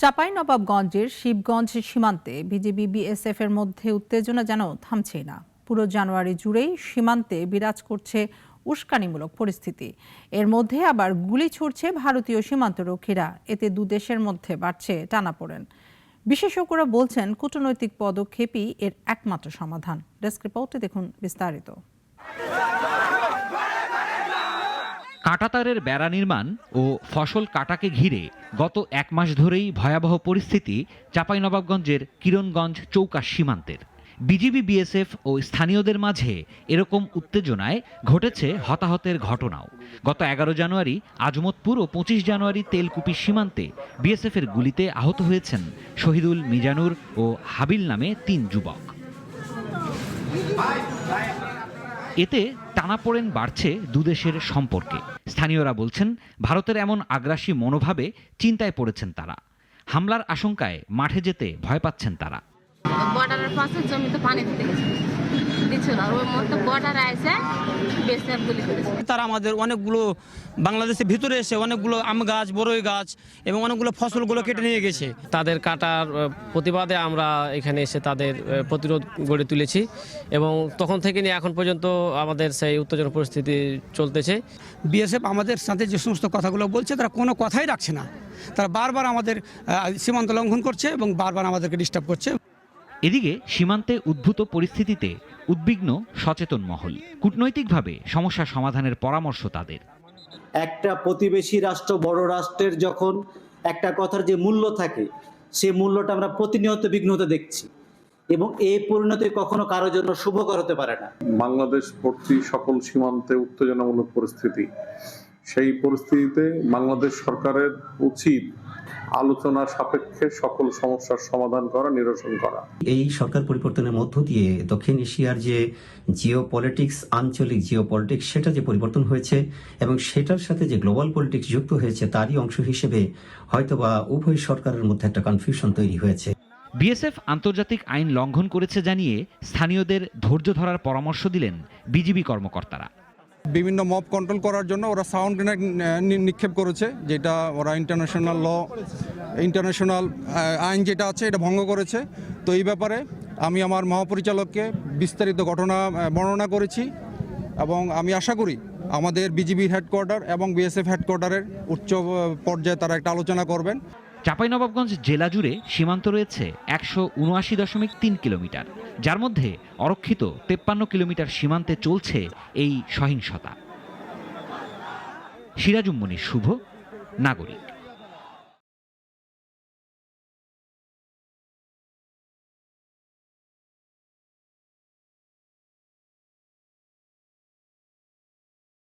চাঁপাইনবাবগঞ্জের শিবগঞ্জ সীমান্তে BGB BSF এর মধ্যে উত্তেজনা যেন থামছেই না। পুরো জানুয়ারি জুড়েই সীমান্তে বিরাজ করছে উস্কানিমূলক পরিস্থিতি। এর মধ্যে আবার গুলি ছুড়ছে ভারতীয় সীমান্তরক্ষীরা। এতে দুদেশের মধ্যে বাড়ছে টানাপোড়েন। বিশেষজ্ঞরা বলছেন কূটনৈতিক পদক্ষেপই এর একমাত্র সমাধান। ডেস্ক রিপোর্টে দেখুন বিস্তারিত। কাঁটাতারের বেড়া নির্মাণ ও ফসল কাটাকে ঘিরে গত এক মাস ধরেই ভয়াবহ পরিস্থিতি চাঁপাইনবাবগঞ্জের কিরণগঞ্জ চৌকাশ সীমান্তের। বিজিবি বিএসএফ ও স্থানীয়দের মাঝে এরকম উত্তেজনায় ঘটেছে হতাহতের ঘটনাও। গত 11 জানুয়ারি আজমতপুর ও 25 জানুয়ারি তেলকুপি সীমান্তে বিএসএফের গুলিতে আহত হয়েছেন শহীদুল, মিজানুর ও হাবিল নামে 3 যুবক। এতে টানাপোড়েন বাড়ছে দুদেশের সম্পর্কে। স্থানীয়রা বলছেন ভারতের এমন আগ্রাসী মনোভাবে চিন্তায় পড়েছেন তারা। হামলার আশঙ্কায় মাঠে যেতে ভয় পাচ্ছেন তারা। বর্ডারের পাশে জমিতে পানি দিতে গেছে, দিচ্ছিল ওই মতো বর্ডারে এসে বেসের গুলি করেছে। তারা আমাদের অনেকগুলো বাংলাদেশের ভিতরে এসে অনেকগুলো আম গাছ, বড়ই গাছ এবং অনেকগুলো ফসলগুলো কেটে নিয়ে গেছে। তাদের কাটার প্রতিবাদে আমরা এখানে এসে তাদের প্রতিরোধ গড়ে তুলেছি এবং তখন থেকে নিয়ে এখন পর্যন্ত আমাদের সেই উত্তেজনা পরিস্থিতি চলতেছে। বিএসএফ আমাদের সাথে যে সমস্ত কথাগুলো বলছে তারা কোনো কথাই রাখছে না। তারা বারবার আমাদের সীমান্ত লঙ্ঘন করছে এবং বারবার আমাদেরকে ডিস্টার্ব করছে। এদিকে সীমান্তে উদ্ভূত পরিস্থিতিতে উদ্বিগ্ন সচেতন মহল। কূটনৈতিকভাবে সমস্যা সমাধানের পরামর্শ তাদের। একটা প্রতিবেশী রাষ্ট্র বড় রাষ্ট্রের যখন একটা কথার যে মূল্য থাকে, সে মূল্যটা আমরা প্রতিনিয়ত বিঘ্ন হতে দেখছি এবং এই পরিণতি কখনো কারোর জন্য শুভকর হতে পারে না। বাংলাদেশ ভর্তি সকল সীমান্তে উত্তেজনামূলক পরিস্থিতি। সেই পরিস্থিতিতে বাংলাদেশ সরকারের উচিত আলোচনার সাপেক্ষে সকল সমস্যার সমাধান করা, নিরসন করা। এই সরকার পরিবর্তনের মধ্য দিয়ে দক্ষিণ এশিয়ার যে জিওপলিটিক্স, আঞ্চলিক জিওপলিটিক্স, সেটা যে পরিবর্তন হয়েছে এবং সেটার সাথে যে গ্লোবাল পলিটিক্স যুক্ত হয়েছে, তারই অংশ হিসেবে হয়তোবা উভয় সরকারের মধ্যে একটা কনফিউশন তৈরি হয়েছে। বিএসএফ আন্তর্জাতিক আইন লঙ্ঘন করেছে জানিয়ে স্থানীয়দের ধৈর্য ধরার পরামর্শ দিলেন বিজিবি কর্মকর্তারা। বিভিন্ন মব কন্ট্রোল করার জন্য ওরা সাউন্ড গ্রেনেড নিক্ষেপ করেছে, যেটা ওরা ইন্টারন্যাশনাল আইন যেটা আছে এটা ভঙ্গ করেছে। তো এই ব্যাপারে আমি আমার মহাপরিচালককে বিস্তারিত ঘটনা বর্ণনা করেছি এবং আমি আশা করি আমাদের বিজিবির হেডকোয়ার্টার এবং বিএসএফ হেডকোয়ার্টারের উচ্চ পর্যায়ে তারা একটা আলোচনা করবেন। চাঁপাইনবাবগঞ্জ জেলা জুড়ে সীমান্ত রয়েছে 179.3 কিলোমিটার, যার মধ্যে অরক্ষিত 53 কিলোমিটার সীমান্তে চলছে এই সহিংসতা। সিরাজুম মনির শুভ, নাগরিক।